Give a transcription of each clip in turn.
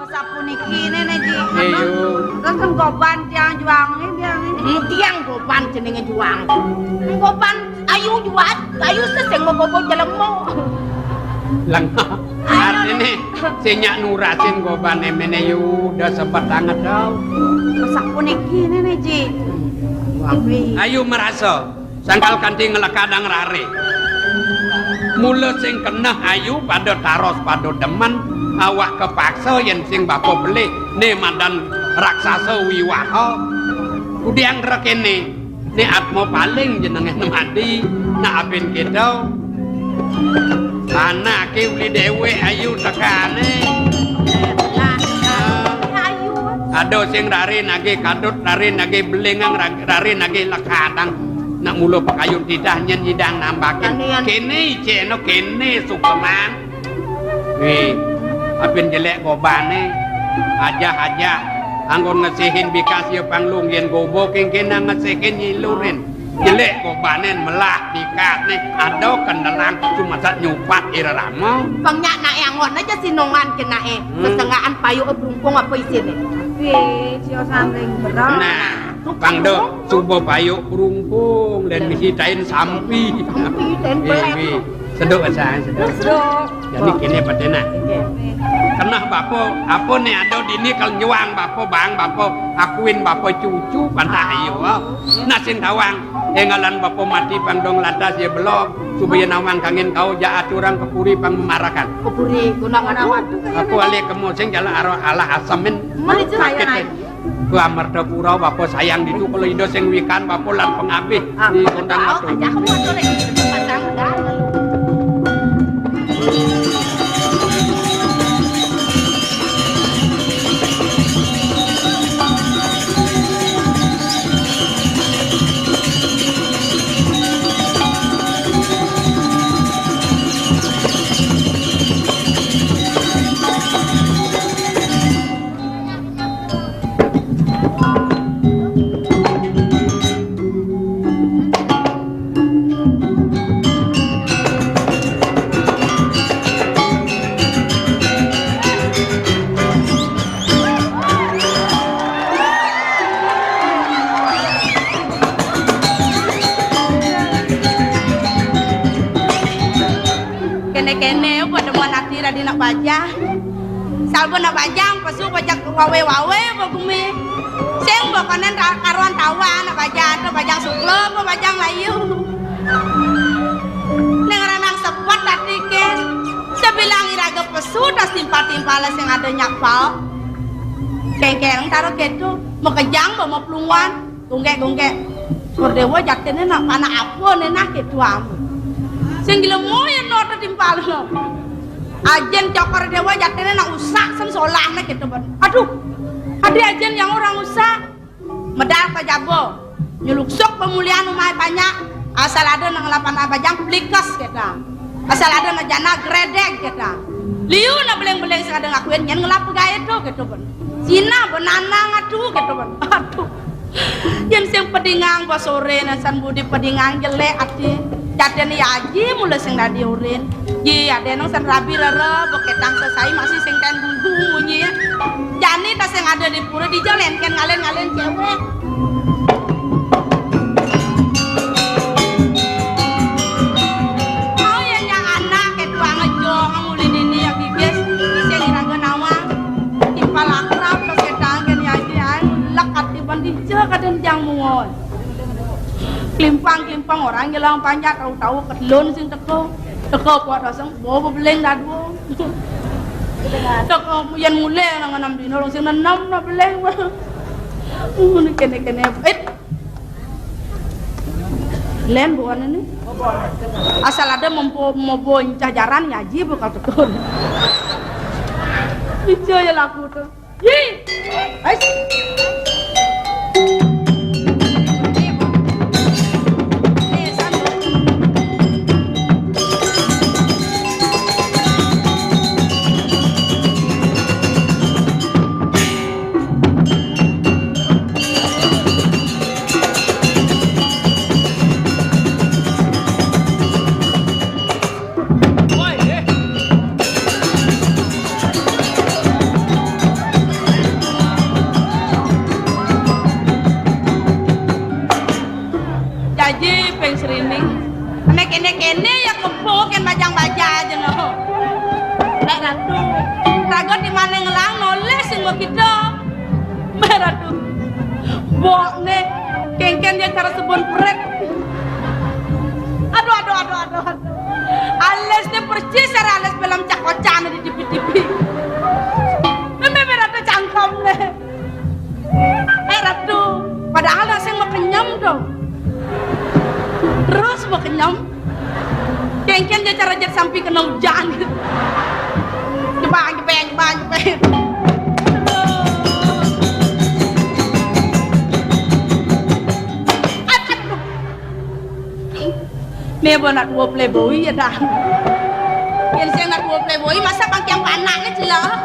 sapuniki nene Ji. Iya. Terus goban tiang juang ini tiang goban jenenge juang. Goban ayu juat, ayu seseng mau gobo jelemu. Lengkap. Artinya sinyak nurasin gobane mene yu udah sempat banget tau. Sapuniki nene Ji. Ayu merasa sangkal kanthi ngelekadang rare. Mula sing kena ayu pada taros pada demen awak kepaksa yen sing bapak beli ne mandan raksasa wiwaha kudiang rekene ne atmo paling jenenge nemadi nak apen kita anake uli dewe ayu tekane ado sing rare nage kadut rare nage belengang rare nage lekadang nak mula pakayun tidak nyidang nambakin kene iceno kene Superman wih apin jelek gobane aja anggon ngesihin bikas ya panglung yen gobo kengkena ngesihin nyilurin jelek gobanen melah bikas nih ada kendalang cuma sak nyupat iraramo pangnya nak yang ngon aja sinongan kena kesengaan payu berungkung apa isine sio sandring berat nah pangdo subo payu berungkung dan misitain sampi dan belek seduk aja seduk jadi kini padena kena bapo apa nih ada dini kalau nyuang bapo bang bapo akuin bapo cucu pantah ayo nasin tawang engalan bapo mati pangdong latas ya belok supaya nawang kangen kau jaat orang kepuri pang memarakan kepuri gunakan awat aku alih kemoseng jalan arah ala asamin sakit gua merda pura bapo sayang ditu kalau indo sing wikan bapo lan pengabih di kondang matu aja kamu sore pasang kene pada mana tira di nak baja salbo nak bajang pasu bajak wawe bagumi sing bakanan karuan tawa nak baja ada bajang sukle apa bajang layu neng ranang sepot tadi ken sebilang iraga pesu dah timpa-timpala sing ada nyapal kengkeng taruh gitu mau kejang mau pelungan gunggek berdewa jatene nak panah apa nenah gitu amu sing gila moyen no timpal no ajen cokor dewa jatene nak usak sen solahnya gitu ban aduh ada ajen yang orang usak medal ke jabo nyuluksuk pemulihan umay banyak asal ada nang lapan abajang plikas kita asal ada na jana gredeg kita liu na beleng-beleng sing ada ngakuin nyen ngelap gaya tuh gitu ban Cina benana ngadu gitu ban aduh yang sing pedingang pas sore nasan budi pedingang jelek ati jatene aji mulai sing nadi urin ji ada nang san rabi rara beketang selesai masih sing ten bunyi jani tas yang ada di pura dijalenkan ngalen cewek mau ya yang anak kedua ngejong mulai dini ya bibis sing iraga nawang timpal akrab beketang kan ya aji lekat di bandija kadang jang muon klimpang orang ngelang panjat tahu kedlon sing teko buat rasang bawa beleng dadu teko yen mulai nang enam dino sing enam na beleng ngono kene len bukan ini asal ada mau cajaran nyaji bukan tekun itu ya laku tuh yi kene ya kebo ken bajang-baja aja no. Lek ratu. Rago di mana ngelang noleh sing mau kita. Meratu. Bokne kengken dia cara sebon prek. Aduh. Alas dia percis cara alas film cakocan di TV. Meratu cangkem deh. Ratu. Padahal nasi mau kenyam dong. Terus mau kenyam. Kengken dia cara jet sampai kena hujan. Coba pengen. Nebo nak dua playboy ya dah. Yang saya nak dua playboy masa bang yang panaknya jelas.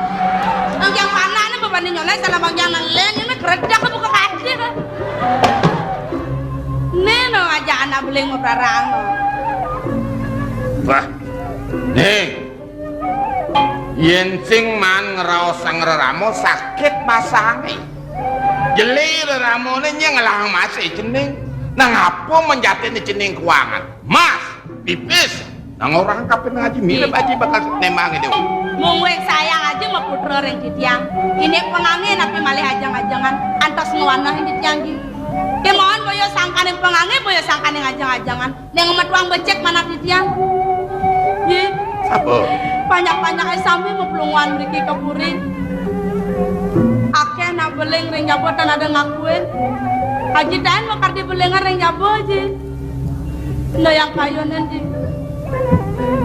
Bang yang panaknya beban nyoleh salah bang yang lain ini kerja ke buka kaci kan. Neno aja anak beli ngobrang. Wah, nih, yen sing man ngeraos ngeramo sakit masangi. Jeli ramone ngelang masih jeneng. Nang apa menjateni jeneng keuangan? Mas, pipis. Nang orang kapan ngaji mirip aja bakal nemang itu. Mungwek sayang aja mau putra reng ditiang. Ini pengangin tapi malih ajang-ajangan antos ngewanah yang ditiang di. Kemohon boyo sangkan yang pengangin boyo sangkan yang ajang-ajangan. Yang ngemetuang becek mana ditiang. Ye. Apa? Banyak-banyak sami mau pelunguan mereka kepuri. Akeh nak beling reng jabo dan ada ngakuin. Haji dan mau kardi belengan reng jabo aja. Nggak yang kayu nanti.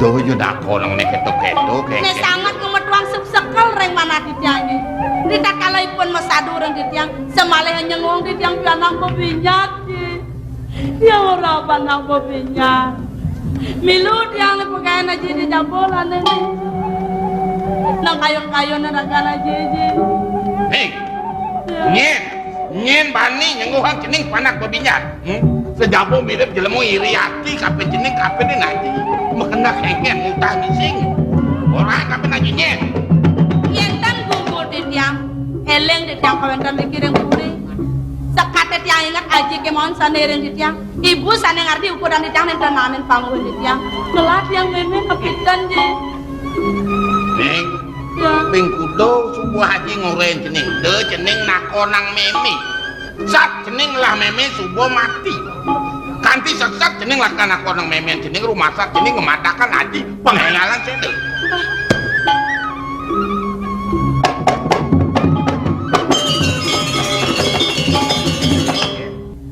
Tuh juga kolong nih ketok-ketok kayak. Nih sangat ngemetuang sekal reng mana ditiangi. Tidak kalau ipun masadu reng ditiang. Semalih nyengong ditiang pianang bebinyat. Ya orang panang bebinyat. Milu tiang nih pekain aja di jabolan ini. Nang kayu-kayu neragan aja. Nih, nyen bani nyenguhan jening panak bebinyat. Sejabo mirip jelemu iriati kape jening kape dia ngaji. Makena kengken utah nising. Orang kape ngaji nyen. Yentan gugur di tiang. Eleng di tiang kawentan mikirin kuri. Sekate tiang ingat aji kemauan sanering di tiang. Ibu sana ngerti ukuran di tiang dan nanin panggung di tiang. Kelat yang meme kapitan je. Ning, Ya. ping kudo subuh haji ngoren jening. De jening nakonang meme. Sat jening lah meme subuh mati. Kanti sesat jening lah nakonang meme jening rumah sak jening ngemadakan haji penghengalan sede.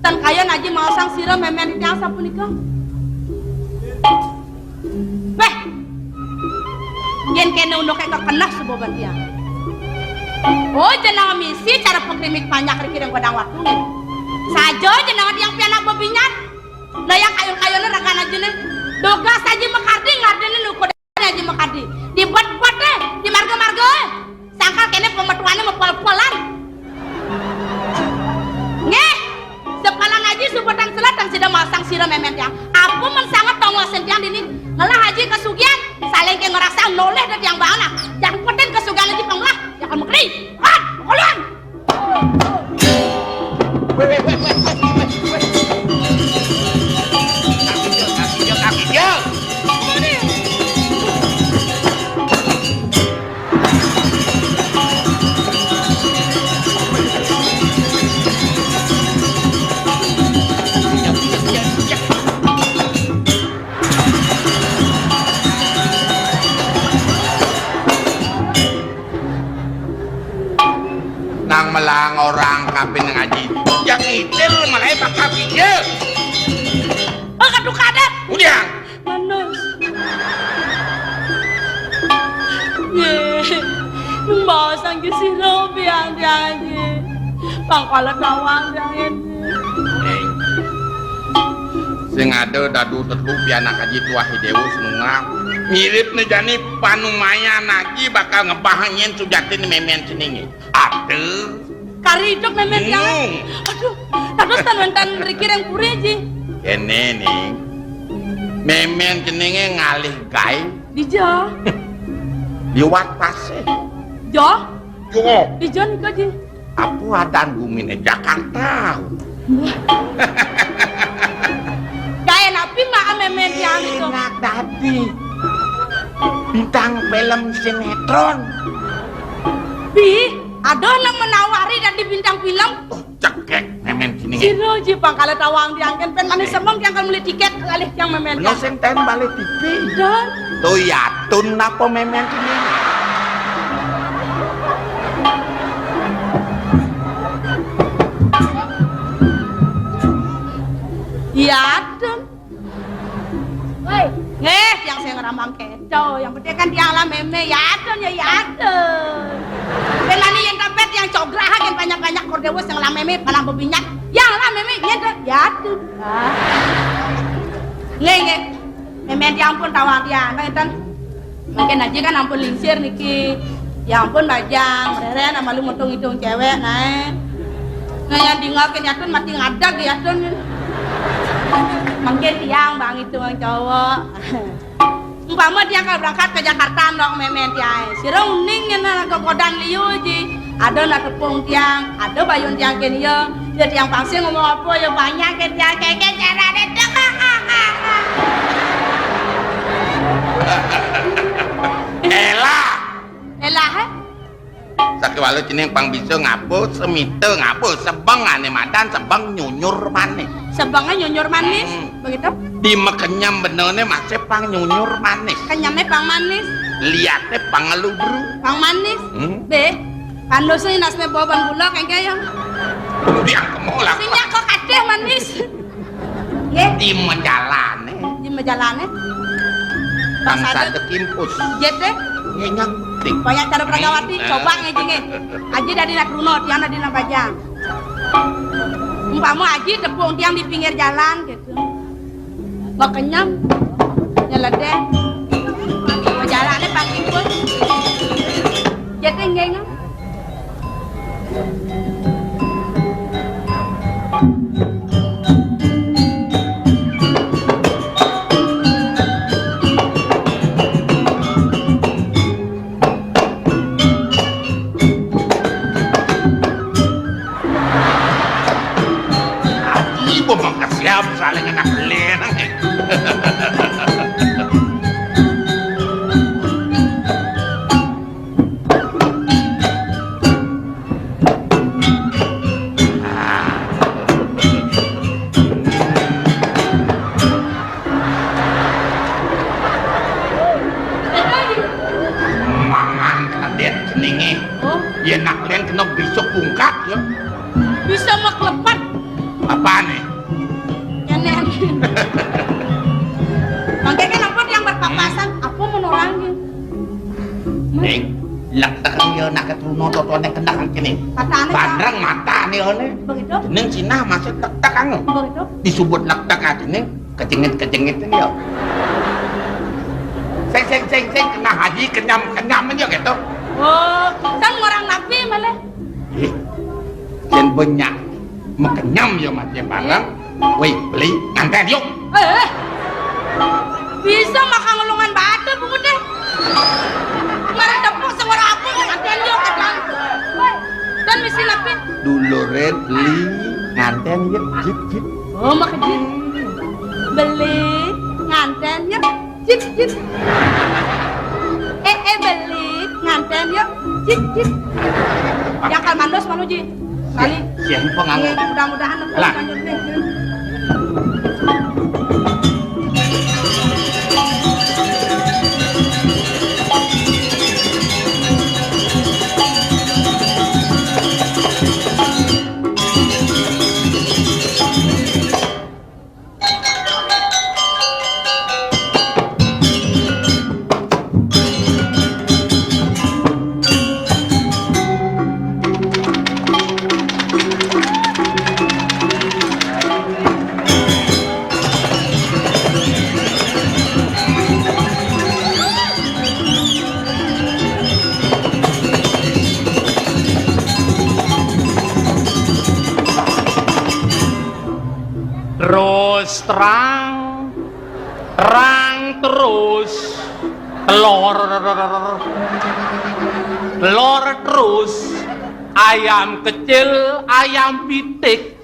Dan kaya naji mau sang sira memen di tiang sapunika. Beh. Yen kene undo kayak kekenah sebuah tiang. Oh jenang misi cara pengkrimik banyak rikireng godang waktu nih. Sajo jenang tiang pianak bebinyat. Nah yang kayu-kayunya rakan aja nih. Doga saja mekardi ngardenin ukodanya aja mekardi. Dibuat-buat deh, di marga-marga. Sangkal kene pemetuannya mau pol-polan. Ngeh, sepalang haji subatan selatan sudah masang sira memen tiang. Aku mensangat tongosen tiang dini. Ngalah haji kesugian, saling ke ngerasa noleh dari tiang bana. Jangan poten kesugian haji penglah. Jangan mekri. Kan, koluan. Weh. Kaki dia. Nang melang orang kapin ngaji. Yang itil malah bakal dia. Aduh kadet. Udah. Manas. Ye, mau sang kisiro biang tiang aja. Pangkalan dawang tiang ini. Sing ada dadu tetlu pianak haji tua hidewu senungang. Mirip nih jani panumaya nagi bakal ngebahanyin sujatin memen ceningi. Aduh. Kari hidup memen tiang. Aduh, terus tan-tan berikir yang puri aja. Kene nih. Memen ceningi ngalih gai. Dija. Liwat pasir. Jo. Jo. Dija nih aja. Apa adan bumi Jakarta. Kaya napi mak ame memen tiang itu. Enak tadi. Bintang film sinetron. Bi, ada yang menawari dan di bintang film. Oh, cekek memen sini. Siro ji bang kalau tawang tiang kan pen manis semong tiang kan beli tiket kali tiang memen Bener tiang. sing ten balik TV. Dan Tuh yatun apa memen sini? Yadun. Woi, yang saya ngeramang kedo, yang penting kan tiang lah meme yadun ya yadun. Belani yang dapat yang cograh yang banyak-banyak kordewos yang lah meme palang bebinyak, yang lah meme yadun. Nge, meme tiang pun tawang tiang, kan? Mungkin aja kan ampun lingsir niki, ya ampun bajang, rere nama lu hitung cewek, nah yang tinggalkan yadun mati ngadag yadun. Mungkin tiang bang itu yang cowok. Umpama dia kalau berangkat ke Jakarta dong memen tiang. Sira uning ngene ke kodan liu ji. Ada nak tepung tiang, ada bayun tiang kene yo. Dia tiang pangsi ngomong apa ya banyak ke tiang keke cara itu. Elah. Elah he? Sakiwalu jeneng pang bisa ngapu semite ngapu sebeng ane madan sebeng nyunyur manis. Sebangnya nyunyur manis, begitu? Di mekenyam benone masih pang nyunyur manis. Kenyamnya pang manis, Lihatnya pang ngelubru. pang manis. Be, anu sih nasne bawa ban gula kayak yang. Yang kemulak. Sinya kok kadeh manis. Ye, Di menjalane. di majalane. Pang sade kimpus. Jete, Nyenyang. banyak cara beragawati, coba ngejenge. Aji dari nak runo, tiang dari nak bajang. Umpama aji tepung tiang di pinggir jalan gitu. Mau kenyam, nyeledeh. Mau jalannya pagi pun. Jete ngengeng. Ibu mengkesiap saling enak lenang. Mangan kadet seningi. Oh, Ya nak len kena besok bungkat ya. bisa maklepat. Apa nih? Nyanyian. Makanya kan apa yang berpapasan, apa menorangnya? Ning, letak dia nak keturunan toto yang kena kan kini. Katanya Bandrang mata nih one. begitu, Jeneng Cina masih letak anu. begitu. Disebut letak aja nih. Kejengit ini ya. Seng kena haji kenyam aja gitu. Oh, kan orang nabi malah. Ih, dan banyak mekenyam ya mati barang. Woi beli nganten yuk. Bisa makan ngolongan batu buku deh. Ngarang tepung semua apa nganten yuk kan. Dan misi nabi. Dulu red beli nganten yuk jip. Oh, makanya beli nganten yuk jip. Beli nganten yuk jip. Yang kalmandos manuji. Kali. Siapa penganggur? Mudah-mudahan Alah. Terus terang terus telur terus ayam kecil ayam pitik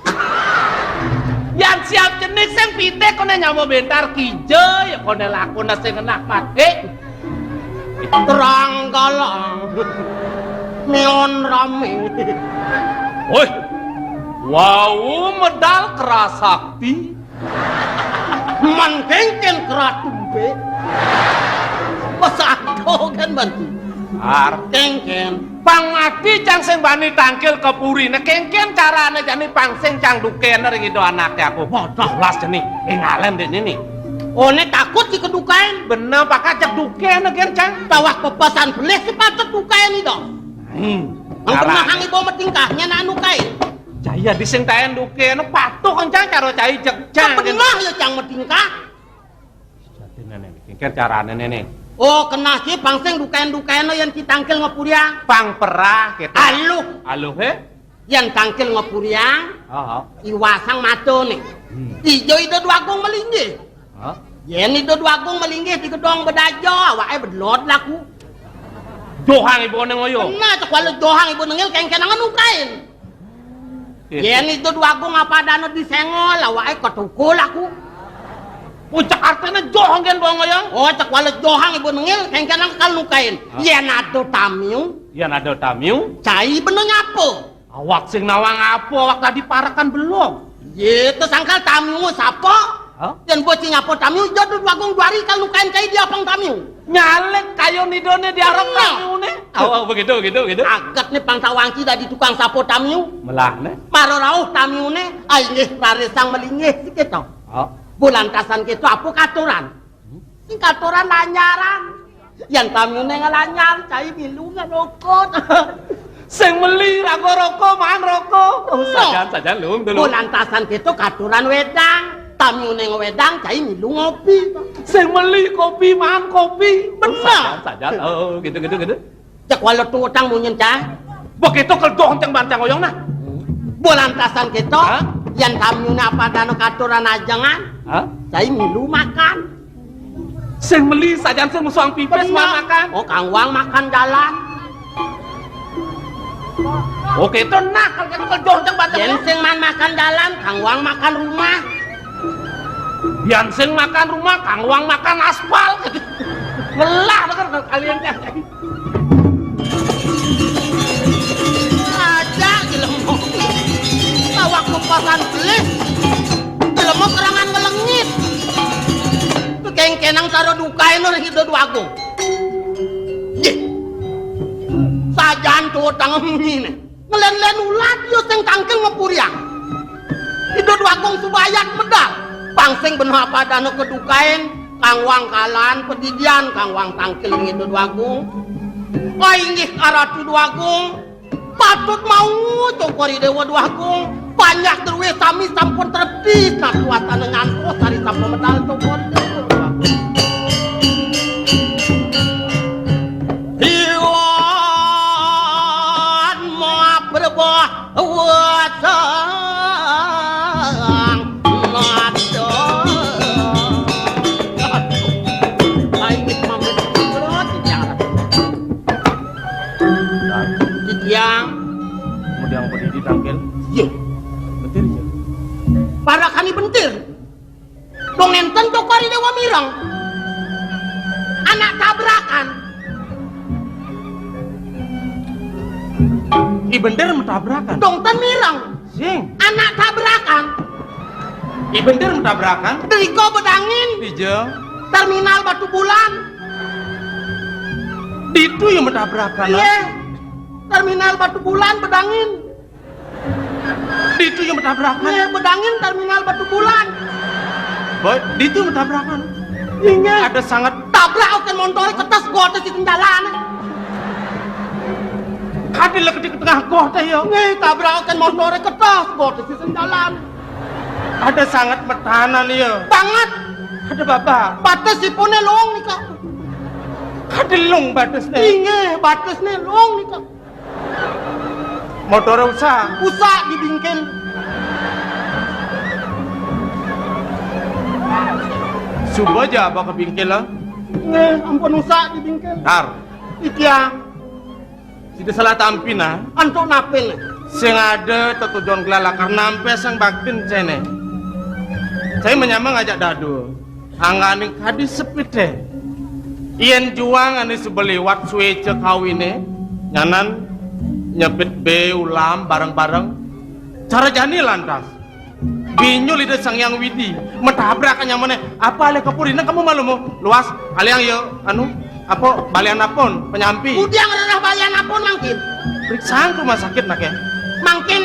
Yang siap jenis sing pitik kone nyamuk bentar kijo ya kone lakona sing enak mati. Terang galang. Neon rame. Woi. Wow medal kerasakti. Mangkengken keratumbe. Pasado kan bantu. Kengken. Pangati cang sing bani tangkil kepurine kengken carane jane pangsing cang duken ring itu anake aku. Bodoh las jeni. Ngalem dene nih. One takut di kedukain. Bener pakai cek duken gen cang. Tawah pepasan beles sepatut dukain itu. Ang pernah hangi bawa tingkahnya nanu kain. Jaya dising tayan duken patuh kan cang karo cai cek cang. Pernah ya cang metingkah. Jadi nenek kengken carane nenek. Oh, kena sih pangsing dukain-dukain yang ditangkil ngepuriang. Pang perah gitu. Aluh he? Yang tangkil ngepuriang. Iwasang mato nih. Ijo itu duagung melinggih. Yen itu duagung melinggih di gedong bedajo. Awake bedlot laku. Dohang ibu nengoyo. Nah, cek walau dohang ibu nengil keng-kenangan nukain. Yen itu duagung apa dana disengol. Awake ketukul laku. Pucak artinya johang kan bohong ya? Oh, cek walau johang ibu nengil, kengkenang kal nukain. Yen ada tamiu. Cai bener nyapo. Awak sing nawang apa? Awak tadi parakan belum. Itu sangkal tamiu siapa? Yang bocing nyapo tamiu, jodoh bagung duari kal nukain cai dia pang tamiu. Nyalek kayo nidone diarep tamiu nih. Oh, begitu. Agat nih pang tawangki dari tukang sapo tamiu. Melah nih. Maro rauh tamiu nih, aingih praresang melingih sikit tau. Bulantasan gitu apa katuran? Sing katuran lanyaran. Yang tamu ngelanyar, cai milu ngerokok. Sing meli rago rokok, man rokok. Oh, sajan lum dulu. Bulantasan gitu katuran wedang. Tamu wedang, cai milu ngopi. Sing meli kopi, man kopi. Bener. Sajan. Oh, gitu. Cek walau tuh utang munyin cah. Begitu kedoh ceng bancang oyong nah. Bulantasan gitu. Yang tamu apa dano katuran ajangan. Saya milu makan. Sing meli sajan sing musuang pipes makan. Oh, Kang Wang makan jalan. Oke, itu nakal kan kejoh ceng batang. Yang sing man makan jalan, Kang Wang makan rumah. Yang sing makan rumah, Kang Wang makan aspal. Ngelah denger kalian cah. Aja jelemo. Tawak kepasan belis. Jelemo kerangan ngelengit. Itu keng-kenang taruh dukain orang itu duagung. Ye. Sajan tuh tangan ini. Ngelen-len ulat yuk sing tangkil ngepuriang. Itu duagung subayak medal. Pangsing bener apa dano kedukain. Kang Wang kalan pedidian. Kang Wang tangkil itu duagung. Kaingih aratu duagung. Patut mau cokori dewa duagung. Banyak terwe sami sampun terbis nah kuatan nganto sari sampun medal cokori dewa duagung. Iwan mau berbuah wasang mado. Aing pamit berot jangan. Yang kemudian pergi ditangkil. Iya. Bentir ya. Para kani bentir. Dong enten cokori dewa mirang. Anak tabrakan. I bentir mentabrakan. Dong ten mirang. Sing. Anak tabrakan. I bentir mentabrakan. Deriko bedangin. Dijo. Terminal Batu Bulan. Ditu yang mentabrakan. Iya. Terminal Batu Bulan bedangin. Ditu yang mentabrakan. Iya, bedangin terminal Batu Bulan. Boy, ditu mentabrakan. Iya. Ada sangat tabrak oke motor ketas gua di jalan. Kadil ke tengah gua teh yo. Nih, tabrak oke motor ketas gua di jalan. Ada sangat metahanan ya. Banget. Ada bapak. Batas sipone long nih kak. Kadil long batasnya. Iya, batasnya long nih kak. Motornya usah dibingkin. Subuh aja apa kebingkin lah? Ampun usah dibingkin. Tar. Ikia. Tidak salah tampin ah. Antuk napin. Sing ada tujuan gelala karena sampai sang baktin cene. Saya menyamang ngajak dadu. Angani kadi sepite. Ien juang ani sebeliwat suwe kawine. Nyanan nyebit be ulam bareng-bareng. Cara jani lantas. Binyul ide sang yang widi. Metabrak nyamane. Apa ale kapurina kamu malu mo? Luas aliang yo anu apa balian apun penyampi. Udiang renah balian apun mangkin. Periksaan rumah sakit nak ya. Mangkin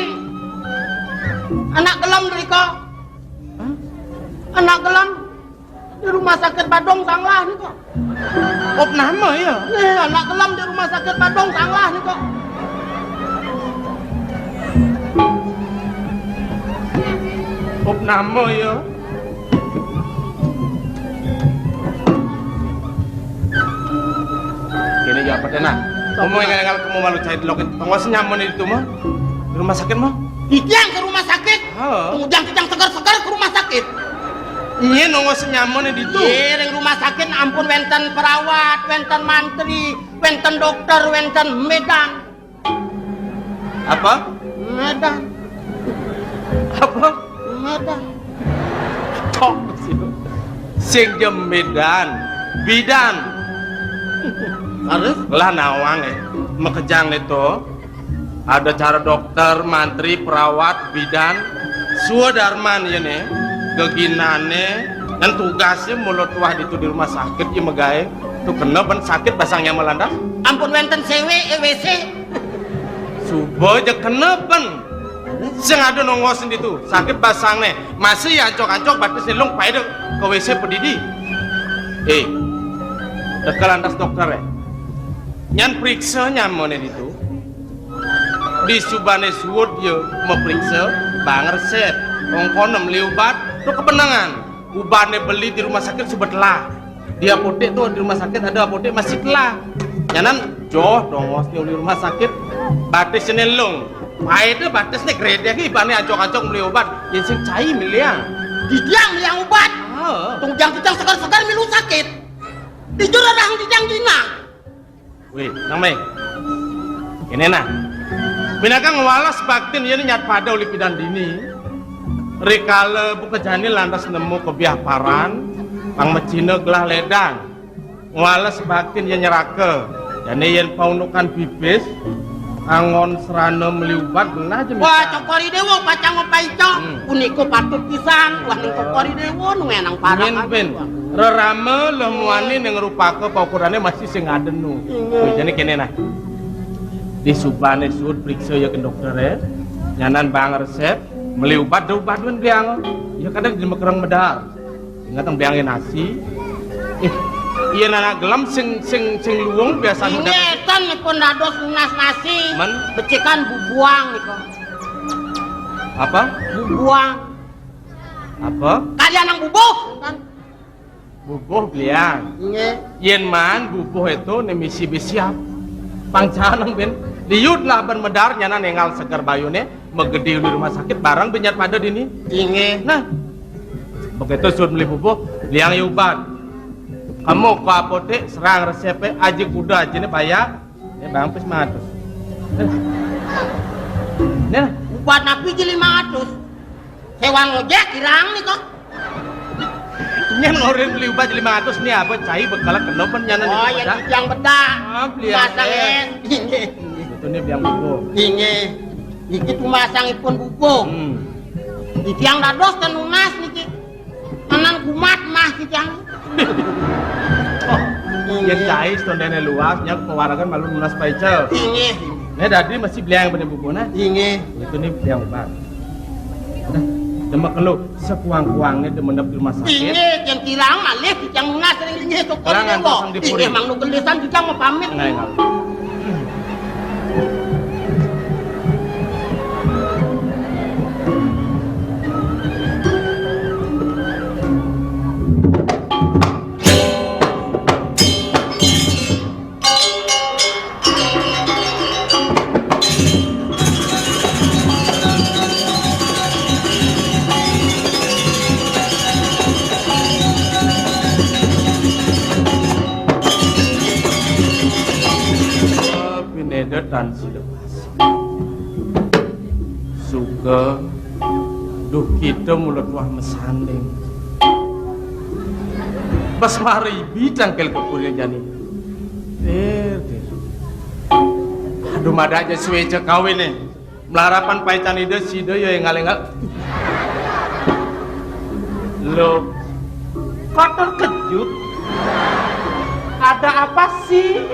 anak gelam riko. Anak gelam di rumah sakit Badong Sanglah nih kok. Op nama ya. Nih anak gelam di rumah sakit Badong Sanglah nih kok. Op nama ya. Kini jawab apa nak? Kamu ingat kamu malu cahit loket. Penguasa nyaman itu mah di rumah sakit mah. Dikiang ke rumah sakit. Oh. Kemudian kijang segar-segar ke rumah sakit. Iya nongol senyaman di itu. Iya, ring rumah sakit ampun wenten perawat, wenten mantri, wenten dokter, wenten medan. Apa? Medan, Apa? medan. Kok sih? Sing jam Medan, bidan. Harus? Lah nawang mekejang itu. Ada cara dokter, mantri, perawat, bidan, suadarman ya nih. Keginane dan tugasnya mulut wah itu di rumah sakit ya megae tuh kena ban sakit basangnya melandas Ampun wenten CW, EWC. subuh aja kena ban sing ada nongosin itu sakit basangnya masih ya ancok-ancok batas nelung payah ke WC pedidi dekat lantas dokter ya nyan periksa nyaman itu di subane suwud ya memeriksa bang resep ongkonem liubat itu kepenangan ubarnya beli di rumah sakit subetlah di apotek tuh di rumah sakit ada apotek masih telah nyanan joh dongosnya di rumah sakit batisnya nelung pahit batisnya gede lagi ibarnya acok-acok beli obat yang sing cai miliang Didiang yang obat. Tungjang kijang segar-segar milu sakit. Dijurang dijang dina. wih namai ini nah binakang walas baktin ini nyat pada oleh pidan dini Rikale buka jani lantas nemu kebiah paran pang mecina gelah ledang walas baktin ya nyerake jani yang paunukan bibis angon serana meliubat belah aja Wah, cokori dewo pacang ngopaico. Uniko patut pisan. Wah, ning cokori dewo nu enang parah. Min ben rerame lemuani yang ngerupake paukurannya masih sing aden nu jadi kene nah di subane sud periksa ya ke dokter ya nyanan bang resep meli obat dun biang ya kadang di mekerang medar ingatang biangin nasi iya nana gelam sing luwung biasa udah Ingetan nipun dados lunas nasi. Man? Becikan bubuang niko. apa Bubuang. apa Kalian nang bubuh kan? bubuh biang Inge. yen man bubuh itu nemisi besiap pangcanang ben diut lah ban medar nyana nengal segar bayune megede di rumah sakit barang benyat pada dini Inge. nah begitu sudah beli bubuh liang yubat kamu ke apotek serang resepnya aja kuda aja nih bayar ya bang pes matus nah Buat napi ji 500. Sewa ngojek kirang niko. nyen ngorin beli obat 500 nih apa cai bekala kena ban nyana Oh, di yang kijang bedak. beli Masang Inge. itu nih biang bubuh Inge. Iki tumasangipun bubuh. Iki yang dados ten lunas niki. Anan kumat mah kijang. yang cai stondene luas nyak pewaragan malu lunas paicel Inge. nih dadi masih beli yang bener bubuh nah Inge. itu nih biang obat udah demek lu sekuang-kuangnya demenep di rumah sakit Inge yang kirang malih kijang lunas sering inge toko Kerangan dewo. pasang di puri. Inge mang nu gelisan kijang mau pamit. nah enggak dan sudah suka duh kita mulut wah mesanding Bas mari bidang kel kepuri jani. Aduh mada aja suweja kawin nih. Melarapan paitan ide sida ya yang ngalengal. Lo kok terkejut? Ada apa sih?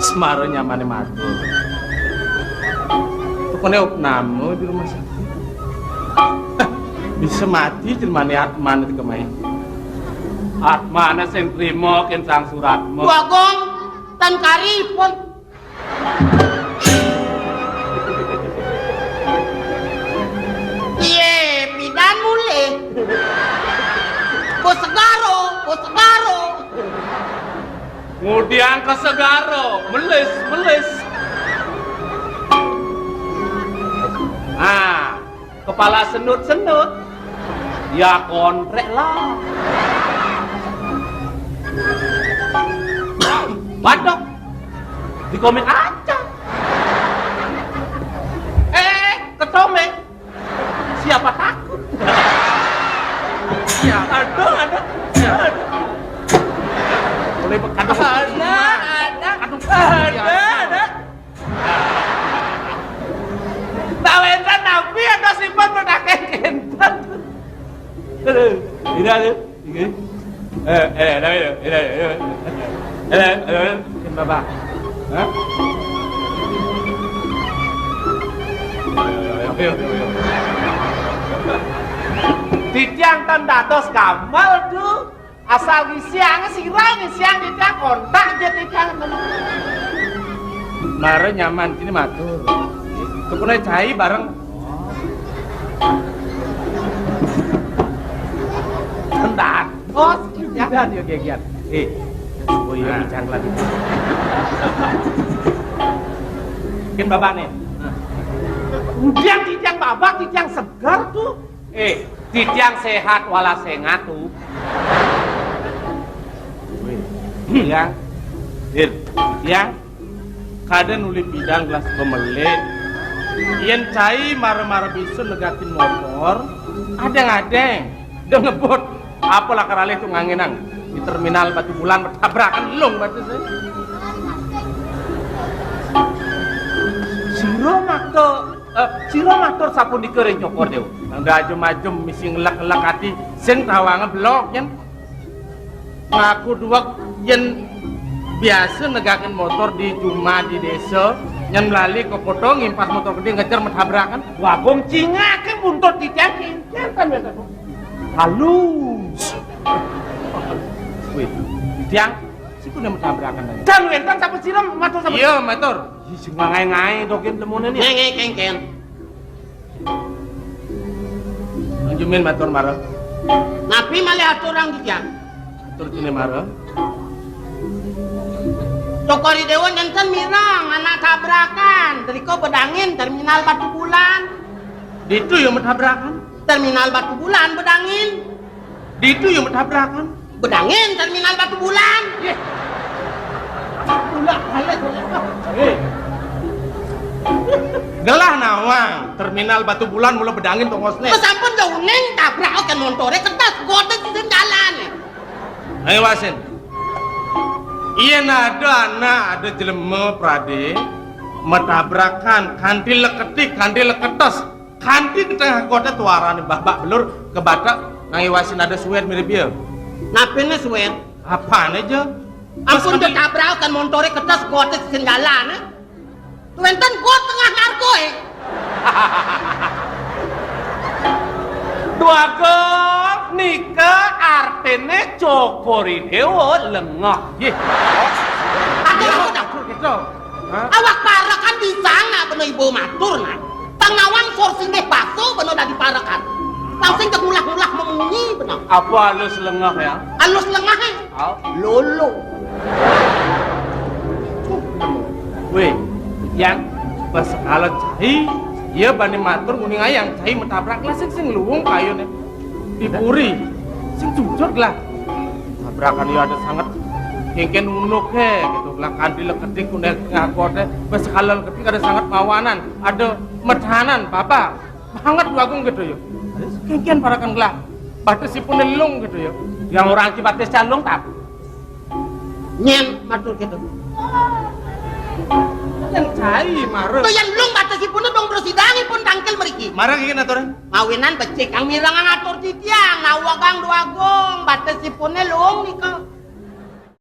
Semaro nyaman matur. Tukone opname di rumah sakit. Bisa mati jelmane Atman itu kemai. Atmane sing trimo ken sang suratmu. Bagong tan karipun. Iye, pidan mule. Bos segaro. Kemudian ke Segaro, melis. Ah, kepala senut. Ya kontrek lah. Badok, di komen aja. Ketome. Siapa takut? Ya, ada. Boleh ada. Tawentan nabi ada simpan berdakai kentan. Ini. Bapak. Hah? Ayo. Titiang tandados kamal tuh. Asal siang dia kontak aja titiang. Mare nyaman ini matur. Tukune cai bareng. Tendak. Oh, ya dia giat. Oh iya bicara lagi. Mungkin bapak nih. Kemudian titiang babak, titiang segar tuh. Titiang sehat wala sengat tuh. Yang kadang uli bidang gelas pemelit yen cai marah-marah bisa negakin motor adeng dia ngebut apalah karale itu ngangenang di terminal Batu Bulan bertabrakan long batu saya siro maktor sapun dikering cokor dia nggak ajem-ajem misi ngelak-ngelak hati sing tawangnya blok yen ngaku dua yen biasa negakin motor di cuma di desa yang melalui ke potong ngimpas motor gede ngejar mentabrakan wagong cinga ke buntut titiang kan biasa halus wih titiang si punya mentabrakan aja kan wentan sampai siram motor sampai iya motor si ngai-ngai dokin temunya nih Ngai kengken ngejumin motor marah napi malah aturang titiang atur sini marah Tokori Dewan jantan mirang anak tabrakan dari kau bedangin terminal Batu Bulan itu yang mentabrakan terminal Batu Bulan bedangin itu yang mentabrakan bedangin terminal Batu Bulan gelah nawang terminal Batu Bulan mulai bedangin tongosnya kesampun jauh neng tabrak kan motornya kertas gode di jalan ayo wasin iya ada jelema prade metabrakan kanti leketos kanti di tengah kota tuaran babak belur ke batak ngawasin ada suet mirip dia napinnya suet apaan aja ampun ditabrak kan motornya kertas gode di jalan tuentan got tengah narko dua gok nikah artinya cokori dewa lengah awak parakan di sana bener ibu matur nah tangawang sourcing deh paso bener udah diparakan langsung kemulah-mulah memunyi bener apa halus lengah ya? halus lengah lolo weh yang pas kalau cai iya bani matur kuning ayang cai mentabrak lah sing luwung kayunya dipuri sing jujur lah tabrakan ya ada sangat kengken unuk gitu lah kandi leketik kuning ngakote pas kalau ketik ada sangat mawanan ada metahanan papa banget bagung gitu ya. Kengkian parakan gelah. Batasipun lelung gitu ya. Yang orang akibatnya calung tak. Nyen matur gitu. Yang cai marah. Tuh yang lung batasipun dong bersidangi pun tangkel meriki. Marah gini aturan. Mawinan becek kang mirang ngatur titiang, nawagang duagong batasipun lung nika.